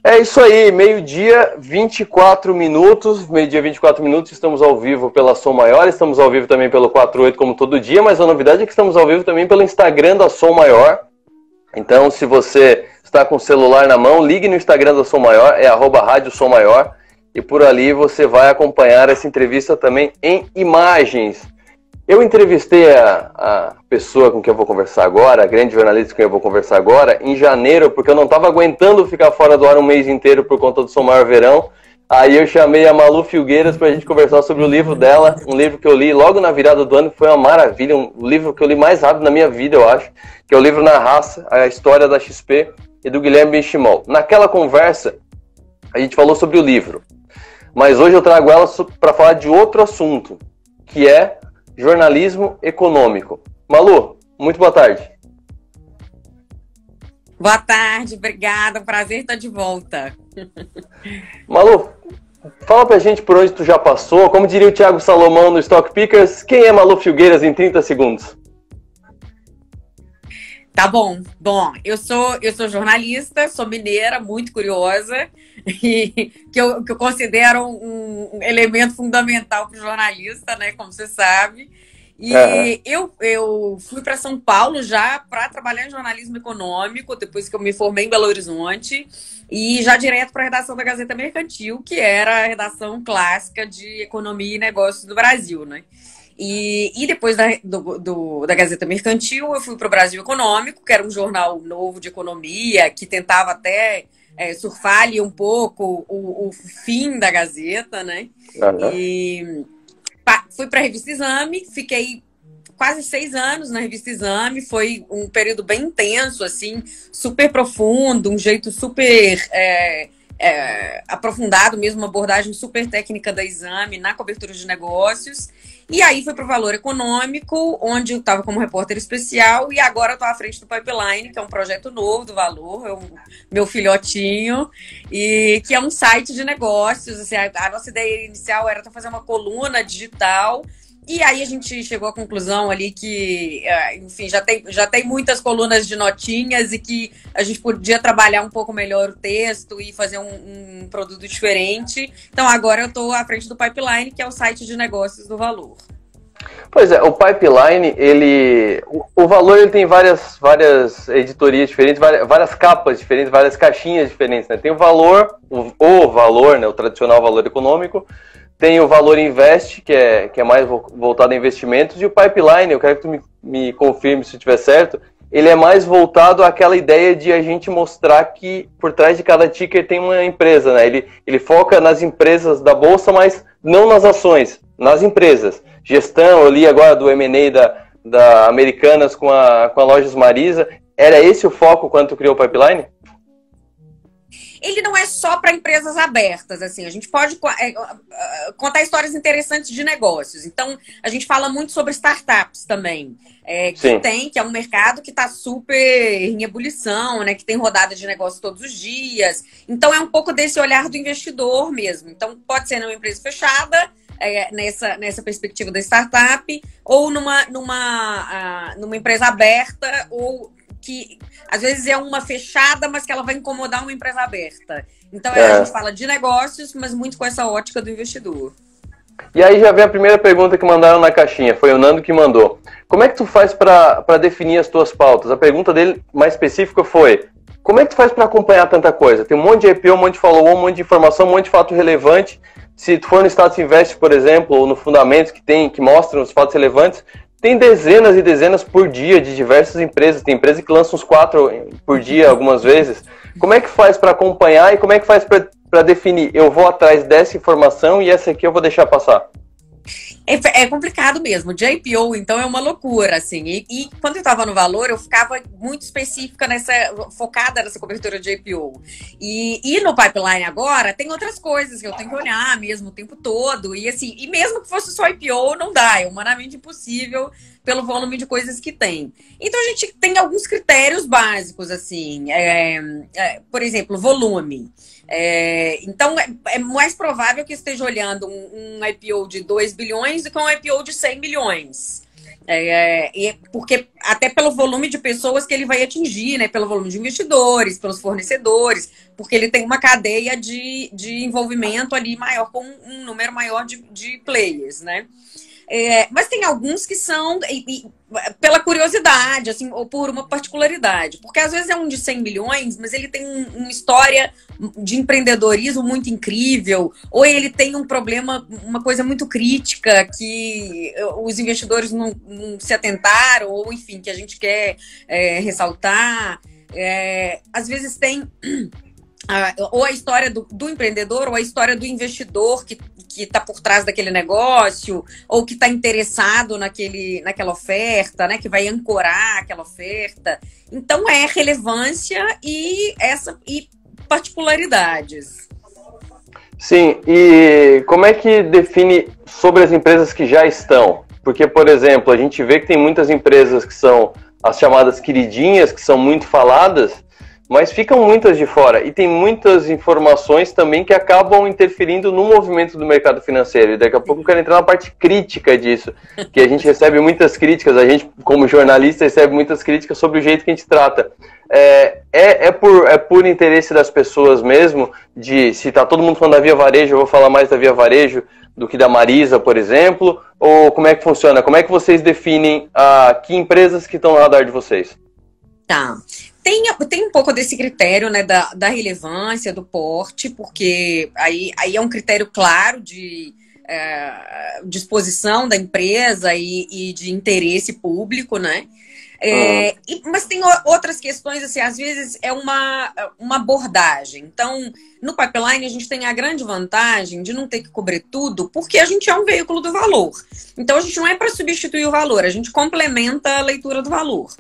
É isso aí, meio-dia, 24 minutos. Meio-dia, 24 minutos, estamos ao vivo pela Som Maior, estamos ao vivo também pelo 48, como todo dia, mas a novidade é que estamos ao vivo também pelo Instagram da Som Maior. Então, se você está com o celular na mão, ligue no Instagram da Som Maior, é @Rádio Som Maior, e por ali você vai acompanhar essa entrevista também em imagens. Eu entrevistei a pessoa com quem eu vou conversar agora, a grande jornalista com quem eu vou conversar agora, em janeiro, porque eu não estava aguentando ficar fora do ar um mês inteiro por conta do Som Maior Verão. Aí eu chamei a Malu Filgueiras para a gente conversar sobre o livro dela, um livro que eu li logo na virada do ano, que foi uma maravilha, um livro que eu li mais rápido na minha vida, eu acho, que é o livro Na Raça, a história da XP, e do Guilherme Benchimol. Naquela conversa, a gente falou sobre o livro, mas hoje eu trago ela para falar de outro assunto, que é jornalismo econômico. Malu, muito boa tarde. Boa tarde, obrigada. Prazer estar de volta. Malu, fala pra gente por onde tu já passou. Como diria o Thiago Salomão no Stock Pickers, quem é Malu Filgueiras em 30 segundos? Tá bom. Bom, eu sou jornalista, sou mineira, muito curiosa, e que eu considero um elemento fundamental para o jornalista, né? Como você sabe. E eu fui para São Paulo já para trabalhar em jornalismo econômico, depois que eu me formei em Belo Horizonte, e já direto para a redação da Gazeta Mercantil, que era a redação clássica de economia e negócios do Brasil, né? E depois da Gazeta Mercantil, eu fui para o Brasil Econômico, que era um jornal novo de economia, que tentava até surfar ali um pouco o fim da Gazeta, né? E fui para a Revista Exame, fiquei quase 6 anos na Revista Exame, foi um período bem intenso, assim, super profundo, um jeito super aprofundado mesmo, uma abordagem super técnica da Exame na cobertura de negócios. E aí fui para o Valor Econômico, onde eu estava como repórter especial, e agora estou à frente do Pipeline, que é um projeto novo do Valor, é o meu filhotinho, e que é um site de negócios. Assim, a nossa ideia inicial era fazer uma coluna digital, e aí a gente chegou à conclusão ali que, enfim, já tem muitas colunas de notinhas e que a gente podia trabalhar um pouco melhor o texto e fazer um produto diferente. Então agora eu estou à frente do Pipeline, que é o site de negócios do Valor. Pois é, o Pipeline, o Valor ele tem várias editorias diferentes, várias capas diferentes, várias caixinhas diferentes, né? Tem o Valor, o Valor, né, o tradicional Valor Econômico. Tem o Valor Invest, que é mais voltado a investimentos, e o Pipeline, eu quero que tu me confirme se estiver certo, ele é mais voltado àquela ideia de a gente mostrar que por trás de cada ticker tem uma empresa, né? Ele foca nas empresas da Bolsa, mas não nas ações, nas empresas. Gestão, eu li agora do M&A da Americanas com a Lojas Marisa. Era esse o foco quando tu criou o Pipeline? Ele não é só para empresas abertas, assim, a gente pode contar histórias interessantes de negócios. Então, a gente fala muito sobre startups também, que é um mercado que está super em ebulição, né, que tem rodada de negócio todos os dias. Então, é um pouco desse olhar do investidor mesmo. Então, pode ser numa empresa fechada, nessa perspectiva da startup, ou numa empresa aberta, ou que às vezes é uma fechada, mas que ela vai incomodar uma empresa aberta. Então a gente fala de negócios, mas muito com essa ótica do investidor. E aí já vem a primeira pergunta que mandaram na caixinha, foi o Nando que mandou. Como é que tu faz para definir as tuas pautas? A pergunta dele mais específica foi: como é que tu faz para acompanhar tanta coisa? Tem um monte de IPO, um monte de follow-on, um monte de informação, um monte de fato relevante. Se tu for no Status Invest, por exemplo, ou no Fundamentos, que mostram os fatos relevantes, tem dezenas e dezenas por dia de diversas empresas. Tem empresas que lançam uns 4 por dia algumas vezes. Como é que faz para acompanhar e como é que faz para definir? Eu vou atrás dessa informação e essa aqui eu vou deixar passar. É complicado mesmo. De IPO, então, é uma loucura, assim. E quando eu estava no Valor, eu ficava muito específica focada nessa cobertura de IPO. E no Pipeline agora, tem outras coisas que eu tenho que olhar mesmo o tempo todo. E assim, e mesmo que fosse só IPO, não dá. É humanamente impossível pelo volume de coisas que tem. Então, a gente tem alguns critérios básicos, assim. Por exemplo, volume. Então, é mais provável que esteja olhando um IPO de 2 bilhões do que um IPO de 100 milhões. Porque até pelo volume de pessoas que ele vai atingir, né? Pelo volume de investidores, pelos fornecedores, porque ele tem uma cadeia de envolvimento ali maior, com um número maior de players, né? Mas tem alguns que são pela curiosidade, assim, ou por uma particularidade. Porque às vezes é um de 100 milhões, mas ele tem uma história de empreendedorismo muito incrível, ou ele tem um problema, uma coisa muito crítica que os investidores não se atentaram, ou enfim, que a gente quer ressaltar. Às vezes tem ou a história do empreendedor, ou a história do investidor que está por trás daquele negócio, ou que está interessado naquela oferta, né, que vai ancorar aquela oferta. Então, é relevância e particularidades. Sim, e como é que define sobre as empresas que já estão? Porque, por exemplo, a gente vê que tem muitas empresas que são as chamadas queridinhas, que são muito faladas, mas ficam muitas de fora. E tem muitas informações também que acabam interferindo no movimento do mercado financeiro. E daqui a pouco eu quero entrar na parte crítica disso, que a gente recebe muitas críticas, a gente, como jornalista, recebe muitas críticas sobre o jeito que a gente trata. Por interesse das pessoas mesmo, de se tá todo mundo falando da Via Varejo, eu vou falar mais da Via Varejo do que da Marisa, por exemplo, ou como é que funciona? Como é que vocês definem que empresas que estão no radar de vocês? Tá. Tem um pouco desse critério, né, da relevância, do porte, porque aí é um critério claro de disposição da empresa e de interesse público, né? Mas tem outras questões, assim, às vezes é uma abordagem. Então, no pipeline, a gente tem a grande vantagem de não ter que cobrir tudo, porque a gente é um veículo do valor. Então, a gente não é para substituir o valor, a gente complementa a leitura do valor.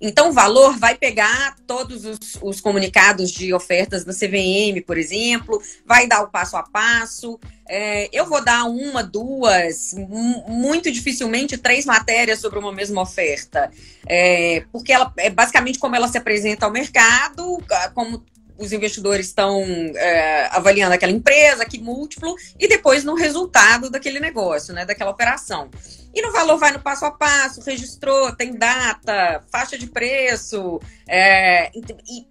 Então, o valor vai pegar todos os comunicados de ofertas da CVM, por exemplo, vai dar o passo a passo. Eu vou dar uma, duas, muito dificilmente 3 matérias sobre uma mesma oferta. Porque ela é basicamente como ela se apresenta ao mercado, como os investidores estão avaliando aquela empresa, que múltiplo, e depois no resultado daquele negócio, né, daquela operação. E no valor vai no passo a passo, registrou, tem data, faixa de preço.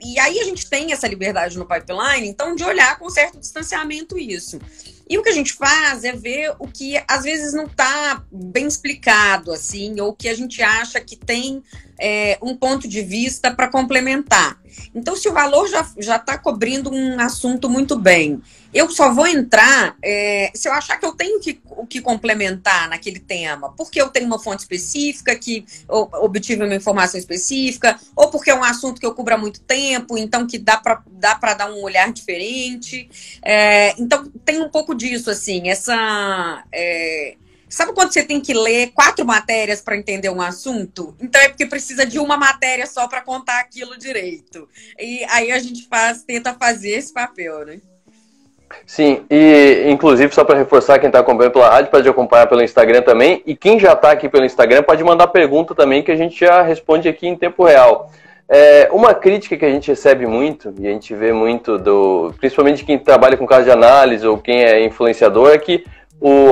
E aí a gente tem essa liberdade no pipeline, então, de olhar com certo distanciamento isso. E o que a gente faz é ver o que às vezes não está bem explicado, assim, ou que a gente acha que tem um ponto de vista para complementar. Então, se o valor já está cobrindo um assunto muito bem, eu só vou entrar se eu achar que eu tenho o que complementar naquele tema, porque eu tenho uma fonte específica, que obtive uma informação específica, ou porque é um assunto que eu cubro há muito tempo, então que dá para dar um olhar diferente. Então, tem um pouco disso, assim, sabe quando você tem que ler 4 matérias para entender um assunto? Então é porque precisa de uma matéria só para contar aquilo direito. E aí a gente tenta fazer esse papel, né? Sim, e inclusive só para reforçar, quem está acompanhando pela rádio pode acompanhar pelo Instagram também, e quem já está aqui pelo Instagram pode mandar pergunta também, que a gente já responde aqui em tempo real. Uma crítica que a gente recebe muito, e a gente vê muito, principalmente quem trabalha com caso de análise ou quem é influenciador, é que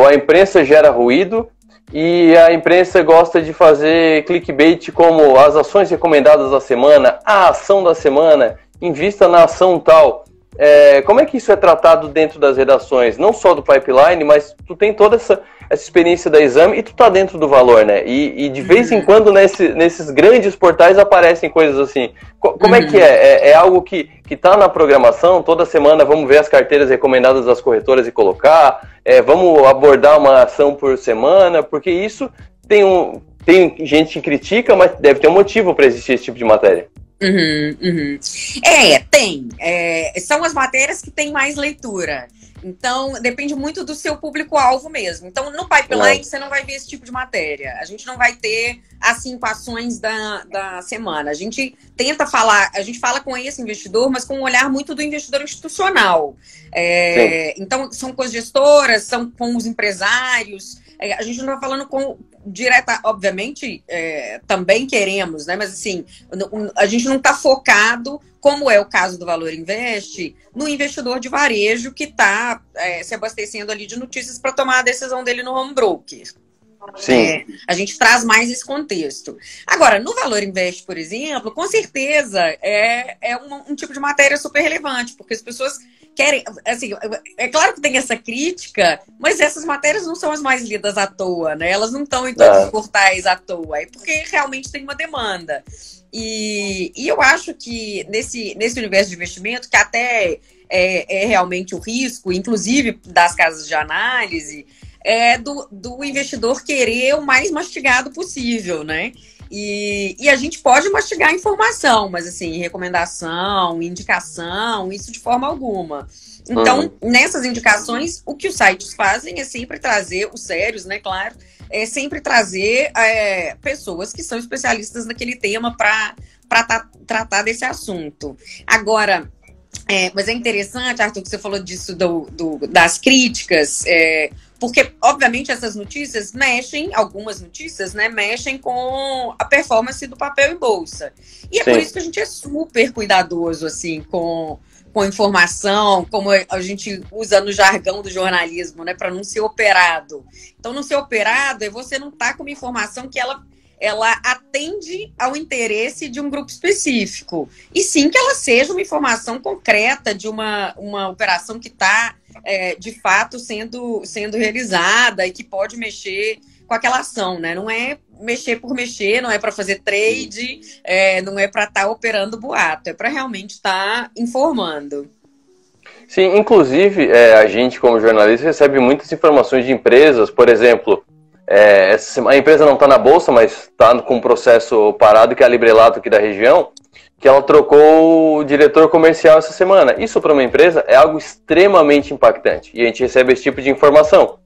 a imprensa gera ruído e a imprensa gosta de fazer clickbait como as ações recomendadas da semana, a ação da semana, invista na ação tal. Como é que isso é tratado dentro das redações? Não só do pipeline, mas tu tem toda essa experiência da Exame e tu tá dentro do valor, né? E de vez em quando nesses grandes portais aparecem coisas assim. Como é que é? É algo que tá na programação? Toda semana vamos ver as carteiras recomendadas das corretoras e colocar? Vamos abordar uma ação por semana? Porque isso tem gente que critica, mas deve ter um motivo para existir esse tipo de matéria. Tem. São as matérias que têm mais leitura. Então, depende muito do seu público-alvo mesmo. Então, no pipeline, você não vai ver esse tipo de matéria. A gente não vai ter as 5 ações da semana. A gente tenta falar, a gente fala com esse investidor, mas com um olhar muito do investidor institucional. Então, são com as gestoras, são com os empresários. A gente não está falando com direta, obviamente, também queremos, né? Mas assim, a gente não está focado, como é o caso do Valor Invest, no investidor de varejo que está se abastecendo ali de notícias para tomar a decisão dele no home broker. Sim. A gente traz mais esse contexto. Agora, no Valor Invest, por exemplo, com certeza é um tipo de matéria super relevante, porque as pessoas querem. Assim, é claro que tem essa crítica, mas essas matérias não são as mais lidas à toa, né? Elas não estão em todos os portais à toa, é porque realmente tem uma demanda. E eu acho que nesse universo de investimento, que até é realmente o risco, inclusive das casas de análise, do investidor querer o mais mastigado possível, né? E a gente pode mastigar informação, mas assim, recomendação, indicação, isso de forma alguma. Então, nessas indicações, o que os sites fazem é sempre trazer, os sérios, né, claro, é sempre trazer pessoas que são especialistas naquele tema para tratar desse assunto. Agora, mas é interessante, Arthur, que você falou disso das críticas, porque, obviamente, essas notícias algumas notícias, né, mexem com a performance do papel em bolsa. E é por isso que a gente é super cuidadoso, assim, com informação, como a gente usa no jargão do jornalismo, né, para não ser operado. Então, não ser operado é você não estar com uma informação que ela atende ao interesse de um grupo específico. E sim que ela seja uma informação concreta de uma operação que está, de fato, sendo realizada e que pode mexer com aquela ação, né? Não é mexer por mexer, não é para fazer trade, não é para estar operando boato, é para realmente estar informando. Sim, inclusive, a gente, como jornalista, recebe muitas informações de empresas, por exemplo, a empresa não está na bolsa, mas está com um processo parado, que é a Librelato aqui da região, que ela trocou o diretor comercial essa semana. Isso para uma empresa é algo extremamente impactante, e a gente recebe esse tipo de informação.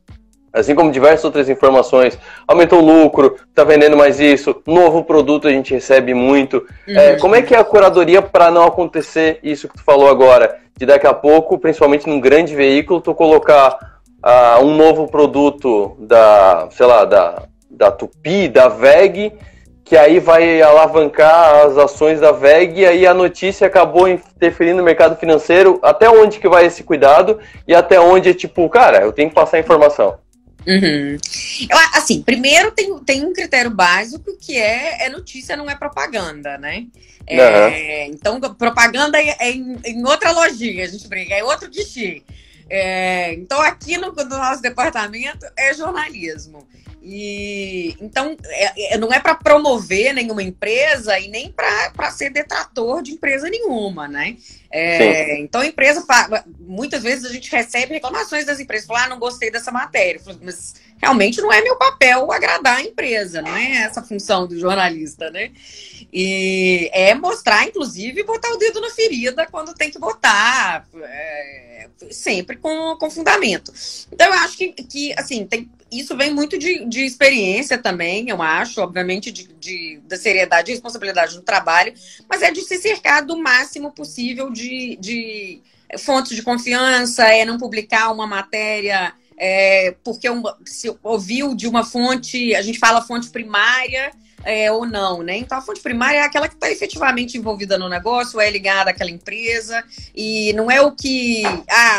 Assim como diversas outras informações, aumentou o lucro, está vendendo mais isso, novo produto a gente recebe muito. Como é que é a curadoria para não acontecer isso que tu falou agora? De daqui a pouco, principalmente num grande veículo, tu colocar um novo produto da Tupi, da VEG, que aí vai alavancar as ações da VEG, e aí a notícia acabou interferindo no mercado financeiro. Até onde que vai esse cuidado? E até onde é tipo, cara, eu tenho que passar a informação. Assim, primeiro tem um critério básico que é notícia, não é propaganda, né? Então, propaganda é em outra lojinha, a gente brinca, é outro guichê. Então, aqui no nosso departamento é jornalismo. Então, não é para promover nenhuma empresa e nem para ser detrator de empresa nenhuma, né? Então, a empresa, muitas vezes a gente recebe reclamações das empresas, falam, não gostei dessa matéria, mas realmente não é meu papel agradar a empresa, não é essa a função do jornalista, né? E mostrar, inclusive, botar o dedo na ferida quando tem que botar, sempre com fundamento. Então, eu acho que assim, isso vem muito de experiência também, eu acho, obviamente, da seriedade e responsabilidade no trabalho, mas é de se cercar do máximo possível de fontes de confiança, não publicar uma matéria porque se ouviu de uma fonte, a gente fala fonte primária, ou não, né? Então, a fonte primária é aquela que está efetivamente envolvida no negócio, é ligada àquela empresa, e não é o que,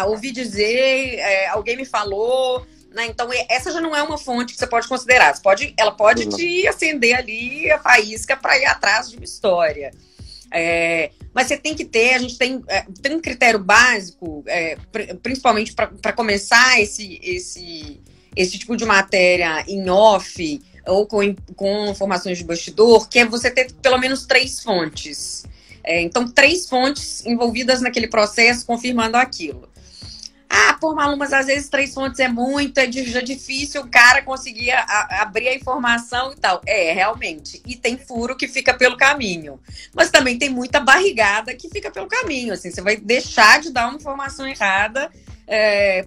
ouvi dizer, alguém me falou, né? Então, essa já não é uma fonte que você pode considerar. Ela pode te acender ali a faísca para ir atrás de uma história. Mas você tem que ter, a gente tem um critério básico, principalmente para começar esse tipo de matéria em off, ou com informações de bastidor, que é você ter pelo menos 3 fontes. Então, 3 fontes envolvidas naquele processo, confirmando aquilo. Malu, mas às vezes 3 fontes é muito, já difícil o cara conseguir abrir a informação e tal. Realmente. E tem furo que fica pelo caminho. Mas também tem muita barrigada que fica pelo caminho. Assim, você vai deixar de dar uma informação errada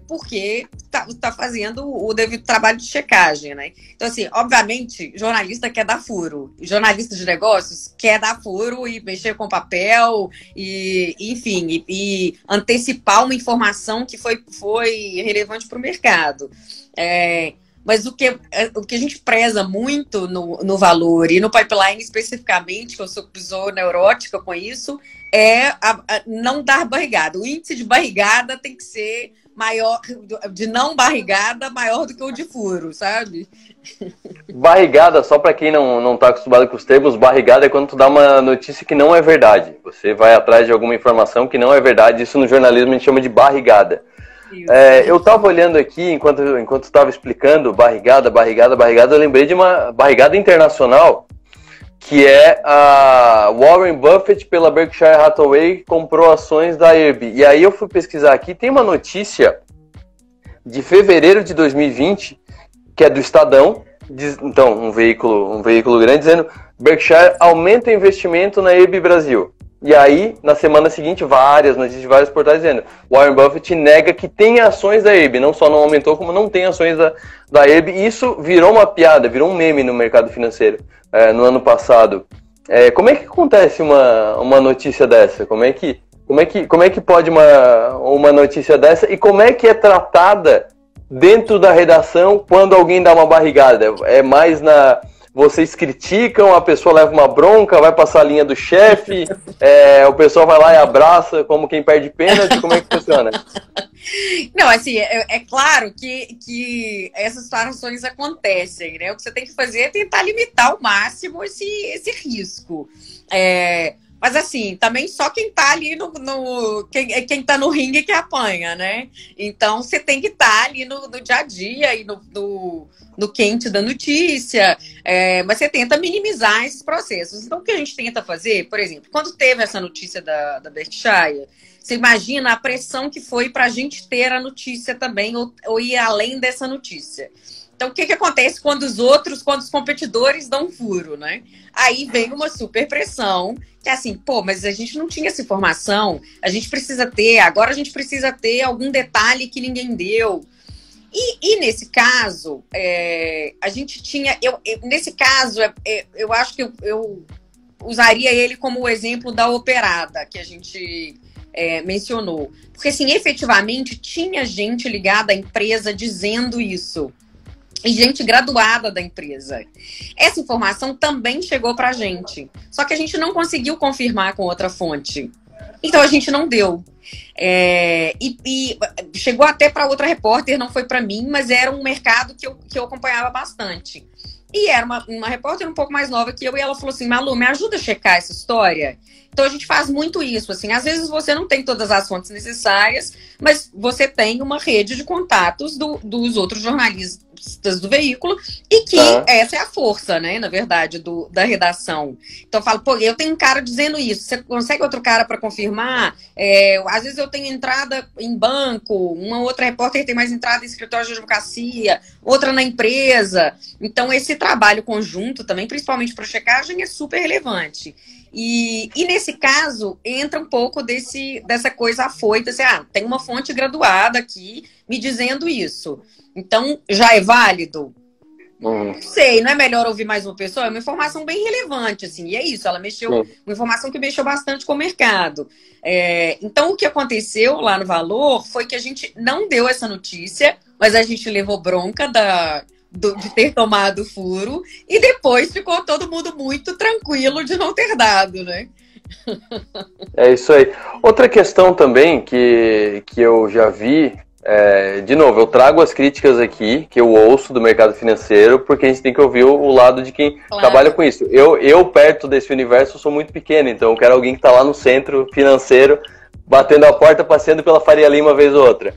porque tá fazendo o devido trabalho de checagem, né? Então, assim, obviamente, jornalista quer dar furo. Jornalista de negócios quer dar furo e mexer com papel enfim, e antecipar uma informação que foi relevante para o mercado. Mas o que a gente preza muito no Valor e no Pipeline especificamente, que eu sou neurótica com isso, não dar barrigada. O índice de barrigada tem que ser maior, de não barrigada, maior do que o de furo, sabe? Barrigada, só para quem não tá acostumado com os termos, barrigada é quando tu dá uma notícia que não é verdade. Você vai atrás de alguma informação que não é verdade. Isso no jornalismo a gente chama de barrigada. Eu estava olhando aqui, enquanto estava explicando barrigada, eu lembrei de uma barrigada internacional, que é a Warren Buffett pela Berkshire Hathaway comprou ações da ERB. E aí eu fui pesquisar aqui, tem uma notícia de fevereiro de 2020, que é do Estadão, então um veículo grande, dizendo Berkshire aumenta investimento na ERB Brasil. E aí, na semana seguinte, várias notícias de vários portais dizendo Warren Buffett nega que tem ações da ERB, não só não aumentou, como não tem ações da ERB. E isso virou uma piada, virou um meme no mercado financeiro no ano passado. Como é que acontece uma notícia dessa? Como é que pode uma notícia dessa? E como é que é tratada dentro da redação quando alguém dá uma barrigada? É mais vocês criticam, a pessoa leva uma bronca, vai passar a linha do chefe, o pessoal vai lá e abraça como quem perde pênalti, como é que funciona? Não, assim, é claro que essas situações acontecem, né? O que você tem que fazer é tentar limitar ao máximo esse risco. Mas assim, também só quem tá ali quem tá no ringue que apanha, né? Então você tem que estar ali no dia a dia e no quente da notícia, mas você tenta minimizar esses processos. Então o que a gente tenta fazer, por exemplo, quando teve essa notícia da Berkshire, você imagina a pressão que foi para a gente ter a notícia também, ou ir além dessa notícia. Então, o que acontece quando os competidores dão furo, né? Aí vem uma super pressão, que é assim, mas a gente não tinha essa informação, agora a gente precisa ter algum detalhe que ninguém deu. E nesse caso, a gente tinha, nesse caso, eu acho que eu usaria ele como o exemplo da operada, que a gente mencionou. Porque, assim, efetivamente, tinha gente ligada à empresa dizendo isso. E gente graduada da empresa. Essa informação também chegou para a gente. Só que a gente não conseguiu confirmar com outra fonte. Então a gente não deu. E chegou até para outra repórter, não foi para mim, mas era um mercado que eu acompanhava bastante. E era uma repórter um pouco mais nova que eu, e ela falou assim: Malu, me ajuda a checar essa história? Então a gente faz muito isso, assim, às vezes você não tem todas as fontes necessárias, mas você tem uma rede de contatos dos outros jornalistas do veículo, e que essa é a força, né, na verdade, da redação. Então eu falo, eu tenho um cara dizendo isso, você consegue outro cara para confirmar? Às vezes eu tenho entrada em banco, uma outra repórter tem mais entrada em escritório de advocacia, outra na empresa. Então esse trabalho conjunto também, principalmente para checagem, é super relevante. E nesse caso, entra um pouco dessa coisa afoita, assim, tem uma fonte graduada aqui me dizendo isso. Então, já é válido? Não sei, não é melhor ouvir mais uma pessoa? É uma informação bem relevante, assim, e é isso, ela mexeu, uma informação que mexeu bastante com o mercado. Então, o que aconteceu lá no Valor foi que a gente não deu essa notícia, mas a gente levou bronca de ter tomado furo, e depois ficou todo mundo muito tranquilo de não ter dado, né? É isso aí. Outra questão também que eu já vi, de novo, eu trago as críticas aqui, que eu ouço do mercado financeiro, porque a gente tem que ouvir o lado de quem trabalha com isso. Eu, perto desse universo, sou muito pequeno, então eu quero alguém que está lá no centro financeiro, batendo a porta, passeando pela Faria Lima, vez ou outra.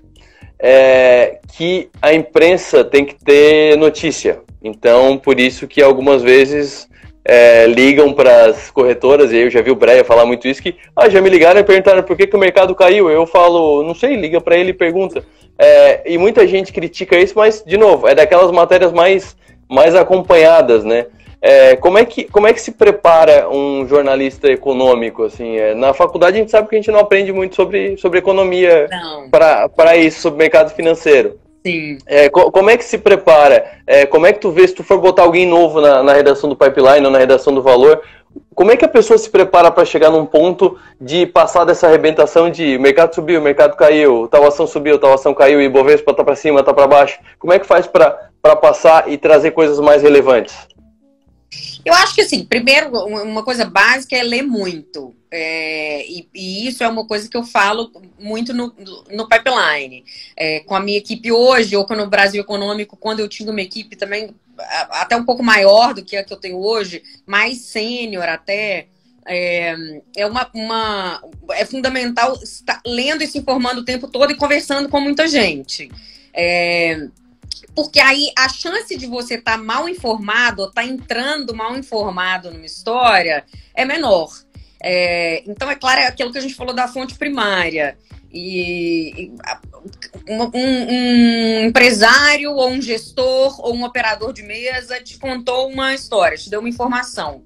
Que a imprensa tem que ter notícia. Então, por isso que algumas vezes ligam para as corretoras, e eu já vi o Breia falar muito isso, que já me ligaram e perguntaram por que o mercado caiu. Eu falo, não sei, liga para ele e pergunta. E muita gente critica isso, mas, de novo, é daquelas matérias mais acompanhadas, né? Como é que se prepara um jornalista econômico? Assim, na faculdade a gente sabe que a gente não aprende muito sobre economia para isso, sobre mercado financeiro. Sim. Como é que se prepara? Como é que tu vê, se tu for botar alguém novo na redação do Pipeline ou na redação do Valor, como é que a pessoa se prepara para chegar num ponto de passar dessa arrebentação de mercado subiu, mercado caiu, tal ação subiu, tal ação caiu, e Ibovespa tá para cima, tá para baixo? Como é que faz para passar e trazer coisas mais relevantes? Eu acho que, assim, primeiro, uma coisa básica é ler muito. E isso é uma coisa que eu falo muito no pipeline. Com a minha equipe hoje, ou no Brasil Econômico, quando eu tinha uma equipe também até um pouco maior do que a que eu tenho hoje, mais sênior até, é fundamental estar lendo e se informando o tempo todo e conversando com muita gente. Porque aí a chance de você estar mal informado ou estar entrando mal informado numa história é menor. Então, é claro, é aquilo que a gente falou da fonte primária. Um empresário ou um gestor ou um operador de mesa te contou uma história, te deu uma informação.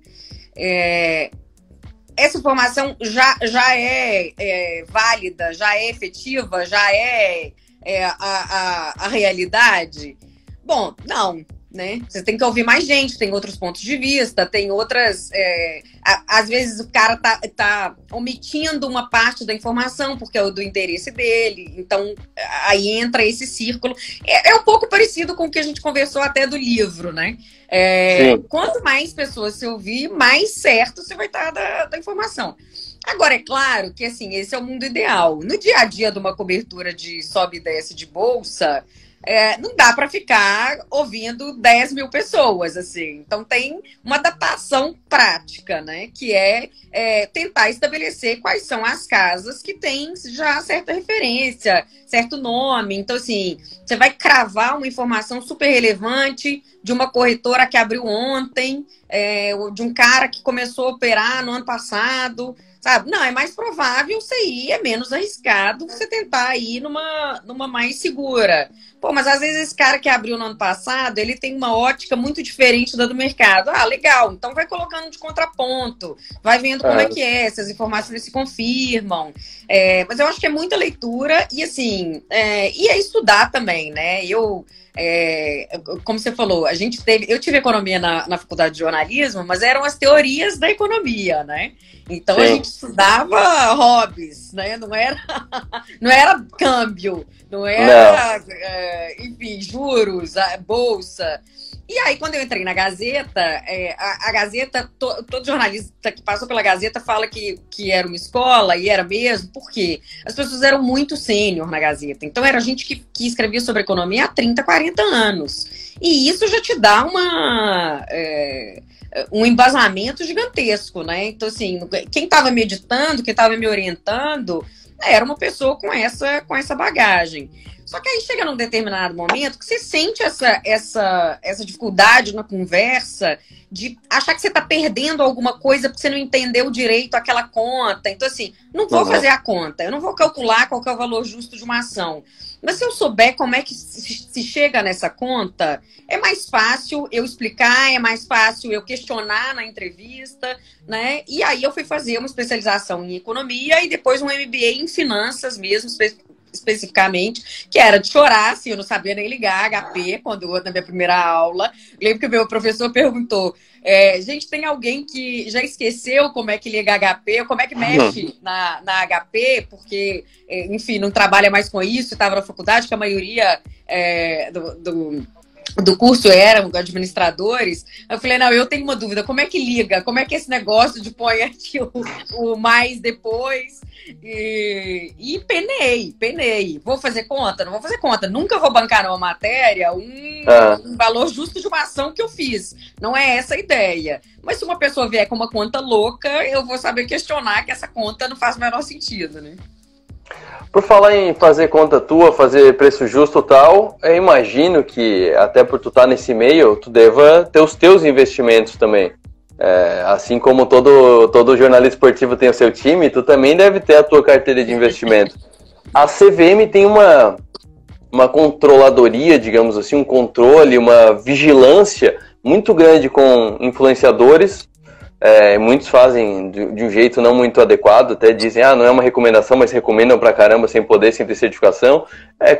Essa informação já é válida, já é efetiva, já é a realidade? Bom, não, né? Você tem que ouvir mais gente, tem outros pontos de vista, tem outras... às vezes o cara tá omitindo uma parte da informação porque é do interesse dele, então aí entra esse círculo. É um pouco parecido com o que a gente conversou até do livro, né? Quanto mais pessoas você ouvir, mais certo você vai estar da informação. Agora, é claro que, assim, esse é o mundo ideal. No dia a dia de uma cobertura de sobe e desce de bolsa, não dá para ficar ouvindo 10 mil pessoas, assim. Então, tem uma adaptação prática, né? Que é tentar estabelecer quais são as casas que têm já certa referência, certo nome. Então, assim, você vai cravar uma informação super relevante de uma corretora que abriu ontem, de um cara que começou a operar no ano passado... Sabe? Não, é mais provável você ir, é menos arriscado você tentar ir numa mais segura. Pô, mas às vezes esse cara que abriu no ano passado, ele tem uma ótica muito diferente da do mercado. Ah, legal, então vai colocando de contraponto, vai vendo como é que é, se as informações se confirmam. Mas eu acho que é muita leitura e, assim, e é estudar também, né? Como você falou, eu tive economia na faculdade de jornalismo, mas eram as teorias da economia, né? Então, sim, a gente estudava hobbies, né? Não era câmbio, não era, enfim, juros, bolsa. E aí, quando eu entrei na Gazeta, a Gazeta, todo jornalista que passou pela Gazeta fala que era uma escola, e era mesmo, porque as pessoas eram muito sênior na Gazeta. Então, era gente que escrevia sobre economia há 30, 40 anos. E isso já te dá um embasamento gigantesco, né? Então, assim, quem estava me editando, quem estava me orientando, era uma pessoa com essa bagagem. Só que aí chega num determinado momento que você sente essa dificuldade na conversa de achar que você está perdendo alguma coisa porque você não entendeu direito aquela conta. Então, assim, não vou fazer a conta, eu não vou calcular qual que é o valor justo de uma ação. Mas se eu souber como é que se chega nessa conta, é mais fácil eu explicar, é mais fácil eu questionar na entrevista, né? E aí eu fui fazer uma especialização em economia e depois um MBA em finanças mesmo, especificamente, que era de chorar, assim, eu não sabia nem ligar HP na minha primeira aula. Lembro que o meu professor perguntou, gente, tem alguém que já esqueceu como é que liga HP, como é que mexe na HP, porque, enfim, não trabalha mais com isso, estava na faculdade, que a maioria do curso eram administradores. Eu falei, não, eu tenho uma dúvida, como é que liga? Como é que é esse negócio de põe aqui o mais depois? E penei. Vou fazer conta? Não vou fazer conta. Nunca vou bancar numa matéria um valor justo de uma ação que eu fiz. Não é essa a ideia. Mas se uma pessoa vier com uma conta louca, eu vou saber questionar que essa conta não faz o menor sentido, né? Por falar em fazer conta tua, fazer preço justo e tal, eu imagino que, até por tu estar nesse meio, tu deva ter os teus investimentos também. Assim como todo jornalista esportivo tem o seu time, tu também deve ter a tua carteira de investimento. A CVM tem uma controladoria, digamos assim, um controle, uma vigilância muito grande com influenciadores. Muitos fazem de um jeito não muito adequado, até dizem, não é uma recomendação, mas recomendam pra caramba sem poder, sem ter certificação.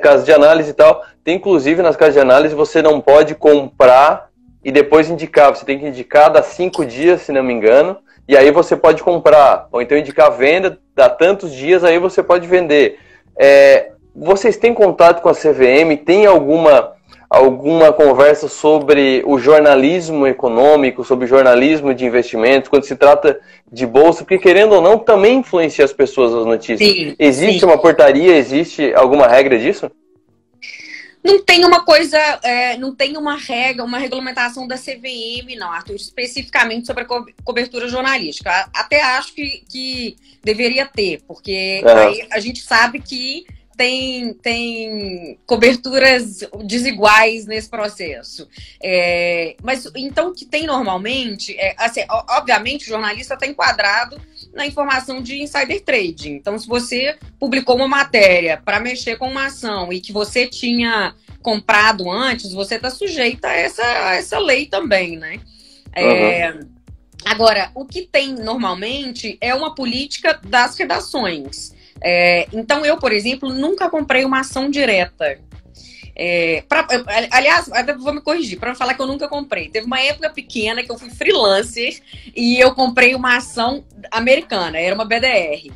Caso de análise e tal. Tem, inclusive, nas casas de análise, você não pode comprar e depois indicar. Você tem que indicar cada 5 dias, se não me engano, e aí você pode comprar. Ou então indicar a venda, dá tantos dias, aí você pode vender. Vocês têm contato com a CVM? Tem alguma alguma conversa sobre o jornalismo econômico, sobre o jornalismo de investimentos, quando se trata de bolsa, porque querendo ou não, também influencia as pessoas as notícias. Sim, Existe sim. uma portaria, existe alguma regra disso? Não tem uma coisa, não tem uma regra, uma regulamentação da CVM, não, Arthur, especificamente sobre a cobertura jornalística. Até acho que deveria ter, porque aí a gente sabe que tem coberturas desiguais nesse processo. Mas então o que tem normalmente, assim, obviamente o jornalista está enquadrado na informação de insider trading. Então, se você publicou uma matéria para mexer com uma ação e que você tinha comprado antes, você está sujeita a essa lei também, né? Agora, o que tem normalmente é uma política das redações. Então, eu, por exemplo, nunca comprei uma ação direta. Aliás, até vou me corrigir, para falar que eu nunca comprei. Teve uma época pequena que eu fui freelancer e eu comprei uma ação americana, era uma BDR.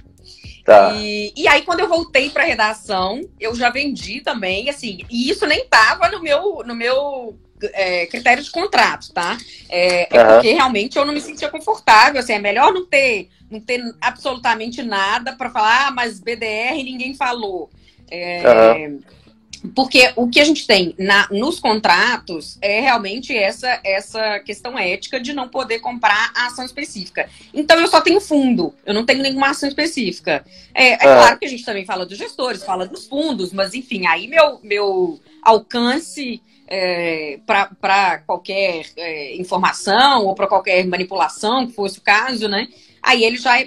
Tá. E aí, quando eu voltei para a redação, eu já vendi também, assim, e isso nem estava no meu critério de contrato, tá? Porque realmente eu não me sentia confortável, assim, é melhor não ter absolutamente nada para falar, mas BDR ninguém falou. Porque o que a gente tem nos contratos é realmente essa questão ética de não poder comprar a ação específica. Então, eu só tenho fundo, eu não tenho nenhuma ação específica. Claro que a gente também fala dos gestores, fala dos fundos, mas enfim, aí meu alcance para qualquer informação ou para qualquer manipulação, que fosse o caso, né? Aí ele já é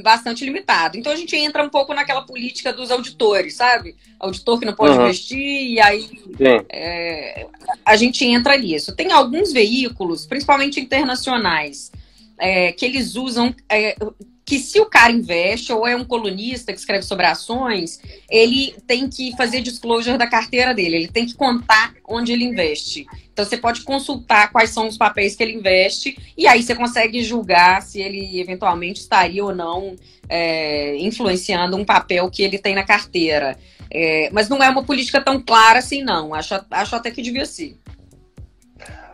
bastante limitado. Então a gente entra um pouco naquela política dos auditores, sabe? Auditor que não pode investir, e aí a gente entra nisso. Tem alguns veículos, principalmente internacionais, que eles usam... que se o cara investe, ou é um colunista que escreve sobre ações, ele tem que fazer disclosure da carteira dele, ele tem que contar onde ele investe. Então, você pode consultar quais são os papéis que ele investe, e aí você consegue julgar se ele eventualmente estaria ou não influenciando um papel que ele tem na carteira. Mas não é uma política tão clara assim, não. Acho até que devia ser.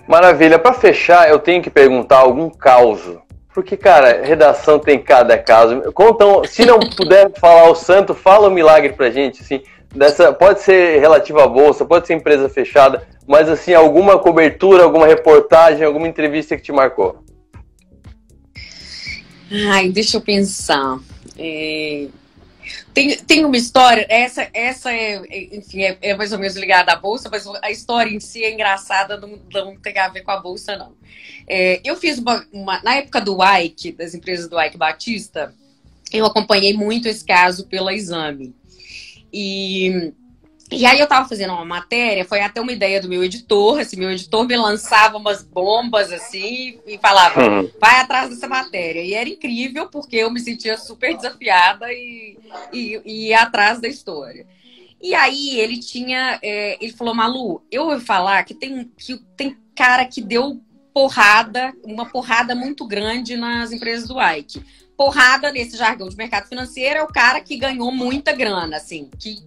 Maravilha. Para fechar, eu tenho que perguntar algum caso. Porque, cara, redação tem cada caso. Então, se não puder falar o santo, fala o milagre pra gente, assim. Pode ser relativo à bolsa, pode ser empresa fechada, mas, assim, alguma cobertura, alguma reportagem, alguma entrevista que te marcou. Ai, deixa eu pensar. Tem uma história, essa enfim, é mais ou menos ligada à bolsa, mas a história em si é engraçada, não tem a ver com a bolsa, não. Eu fiz na época do Ike, das empresas do Ike Batista, eu acompanhei muito esse caso pela Exame. E aí eu tava fazendo uma matéria, foi até uma ideia do meu editor, assim, meu editor me lançava umas bombas, assim, e falava, vai atrás dessa matéria. E era incrível, porque eu me sentia super desafiada e ia atrás da história. E aí ele falou, Malu, eu ouvi falar que tem cara que deu uma porrada muito grande nas empresas do Ike. Porrada, nesse jargão de mercado financeiro, é o cara que ganhou muita grana, assim, que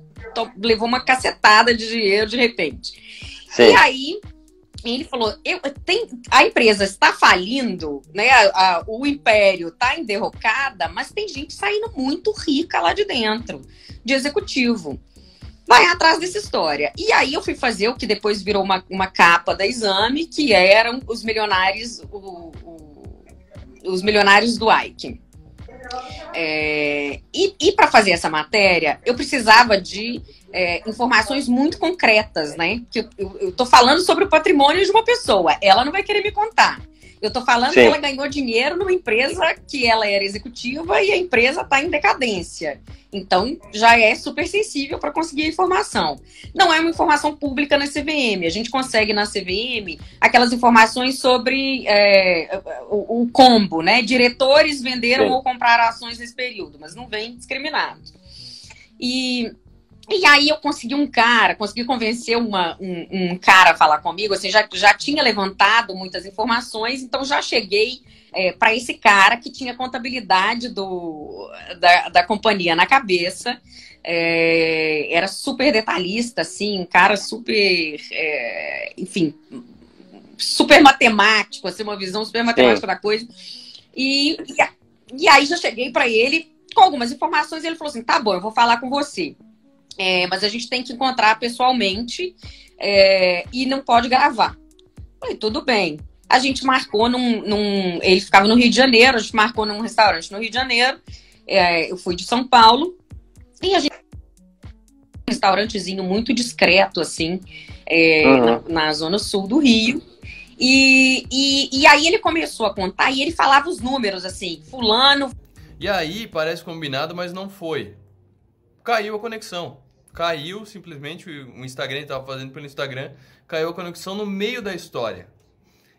levou uma cacetada de dinheiro de repente. Sim. E aí, ele falou, a empresa está falindo, né? O império está em derrocada, mas tem gente saindo muito rica lá de dentro, de executivo. Vai atrás dessa história. E aí eu fui fazer o que depois virou uma capa da Exame, que eram os milionários, os milionários do Ike. E para fazer essa matéria, eu precisava de informações muito concretas, né? Porque eu tô falando sobre o patrimônio de uma pessoa, ela não vai querer me contar. Eu tô falando que ela ganhou dinheiro numa empresa que ela era executiva e a empresa está em decadência. Então, já é super sensível para conseguir a informação. Não é uma informação pública na CVM. A gente consegue na CVM aquelas informações sobre o combo, né? Diretores venderam ou compraram ações nesse período, mas não vem discriminado. E aí eu consegui convencer um cara a falar comigo, assim, já tinha levantado muitas informações, então já cheguei para esse cara que tinha contabilidade da companhia na cabeça. Era super detalhista, assim, cara super, enfim, super matemático, assim, uma visão super matemática da coisa. E aí já cheguei para ele com algumas informações e ele falou assim, tá bom, eu vou falar com você. Mas a gente tem que encontrar pessoalmente e não pode gravar. Falei, tudo bem. A gente marcou ele ficava no Rio de Janeiro, a gente marcou num restaurante no Rio de Janeiro. Eu fui de São Paulo e a gente um restaurantezinho muito discreto, assim, na zona sul do Rio. E aí ele começou a contar e ele falava os números, assim, fulano. E aí, parece combinado, mas não foi. Caiu a conexão. Caiu simplesmente, o Instagram estava fazendo pelo Instagram, caiu a conexão no meio da história.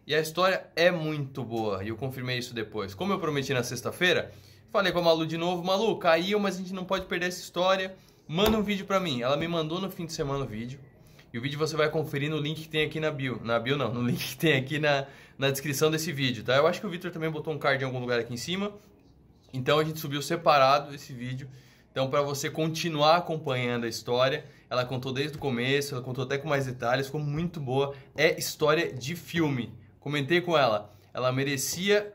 E a história é muito boa, e eu confirmei isso depois. Como eu prometi na sexta-feira, falei com a Malu de novo, Malu, caiu, mas a gente não pode perder essa história, manda um vídeo pra mim. Ela me mandou no fim de semana o vídeo, e o vídeo você vai conferir no link que tem aqui na bio. Na bio não, no link que tem aqui na descrição desse vídeo, tá? Eu acho que o Victor também botou um card em algum lugar aqui em cima, então a gente subiu separado esse vídeo. Então, para você continuar acompanhando a história, ela contou desde o começo, ela contou até com mais detalhes, ficou muito boa. É história de filme. Comentei com ela, ela merecia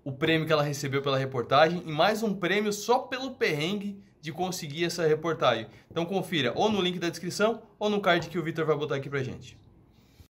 o prêmio que ela recebeu pela reportagem e mais um prêmio só pelo perrengue de conseguir essa reportagem. Então confira ou no link da descrição ou no card que o Victor vai botar aqui pra gente.